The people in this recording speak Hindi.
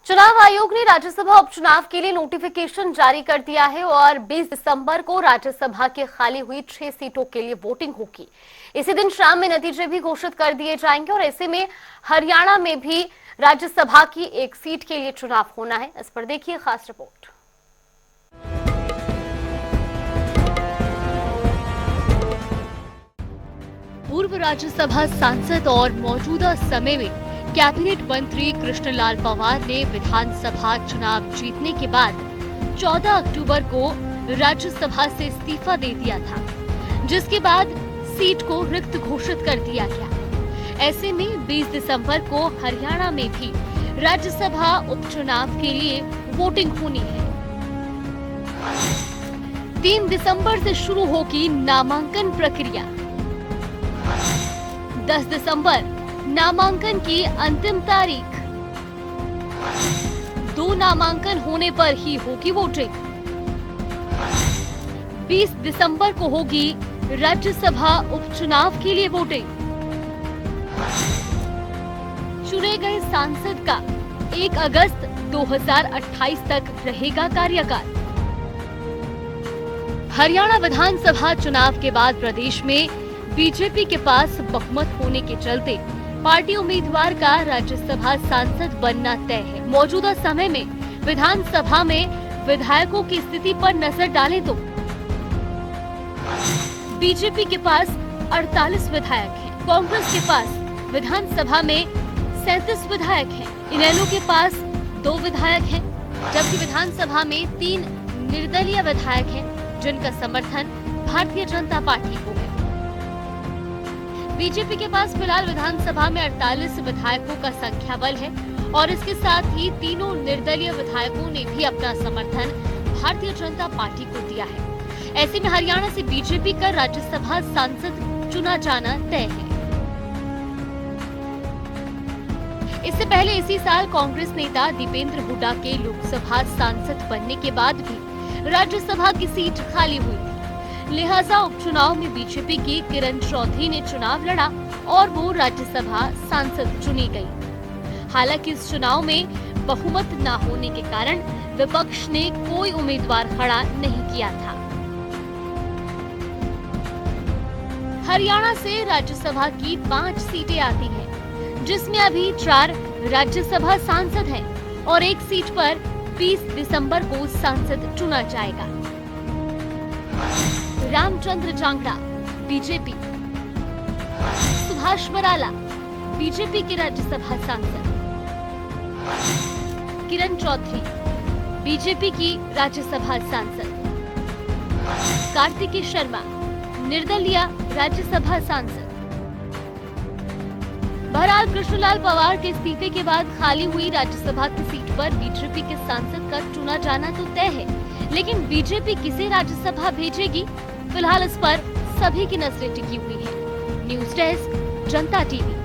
चुनाव आयोग ने राज्यसभा उपचुनाव के लिए नोटिफिकेशन जारी कर दिया है और 20 दिसंबर को राज्यसभा की खाली हुई 6 सीटों के लिए वोटिंग होगी। इसी दिन शाम में नतीजे भी घोषित कर दिए जाएंगे और ऐसे में हरियाणा में भी राज्यसभा की एक सीट के लिए चुनाव होना है। इस पर देखिए खास रिपोर्ट। पूर्व राज्यसभा सांसद और मौजूदा समय में कैबिनेट मंत्री कृष्णलाल पंवार ने विधानसभा चुनाव जीतने के बाद 14 अक्टूबर को राज्यसभा से इस्तीफा दे दिया था, जिसके बाद सीट को रिक्त घोषित कर दिया गया। ऐसे में 20 दिसंबर को हरियाणा में भी राज्यसभा उपचुनाव के लिए वोटिंग होनी है। 3 दिसंबर से शुरू होगी नामांकन प्रक्रिया। 10 दिसंबर नामांकन की अंतिम तारीख। 2 नामांकन होने पर ही होगी वोटिंग। 20 दिसंबर को होगी राज्यसभा उपचुनाव के लिए वोटिंग। चुने गए सांसद का 1 अगस्त 2028 तक रहेगा कार्यकाल। हरियाणा विधानसभा चुनाव के बाद प्रदेश में बीजेपी के पास बहुमत होने के चलते पार्टी उम्मीदवार का राज्यसभा सांसद बनना तय है। मौजूदा समय में विधानसभा में विधायकों की स्थिति पर नजर डालें तो बीजेपी के पास 48 विधायक हैं, कांग्रेस के पास विधानसभा में 37 विधायक हैं, इनेलो के पास 2 विधायक हैं, जबकि विधानसभा में 3 निर्दलीय विधायक हैं, जिनका समर्थन भारतीय जनता पार्टी को है। बीजेपी के पास फिलहाल विधानसभा में 48 विधायकों का संख्या बल है और इसके साथ ही तीनों निर्दलीय विधायकों ने भी अपना समर्थन भारतीय जनता पार्टी को दिया है। ऐसे में हरियाणा से बीजेपी का राज्यसभा सांसद चुना जाना तय है। इससे पहले इसी साल कांग्रेस नेता दीपेंद्र हुड्डा के लोकसभा सांसद बनने के बाद भी राज्यसभा की सीट खाली हुई थी, लिहाजा उपचुनाव में बीजेपी की किरण चौधरी ने चुनाव लड़ा और वो राज्यसभा सांसद चुनी गई। हालांकि इस चुनाव में बहुमत न होने के कारण विपक्ष ने कोई उम्मीदवार खड़ा नहीं किया था। हरियाणा से राज्यसभा की 5 सीटें आती हैं, जिसमें अभी 4 राज्यसभा सांसद हैं और 1 सीट पर 20 दिसंबर को सांसद चुना जाएगा। रामचंद्र जांगड़ा बीजेपी, सुभाष बराला बीजेपी के राज्यसभा सांसद, किरण चौधरी बीजेपी की राज्यसभा सांसद, कार्तिकेय शर्मा निर्दलीय राज्यसभा सांसद। बहरहाल कृष्णलाल पंवार के इस्तीफे के बाद खाली हुई राज्यसभा की सीट पर बीजेपी के सांसद का चुना जाना तो तय है, लेकिन बीजेपी किसे राज्यसभा भेजेगी, फिलहाल इस पर सभी की नजरें टिकी हुई है। न्यूज़ डेस्क, जनता टीवी।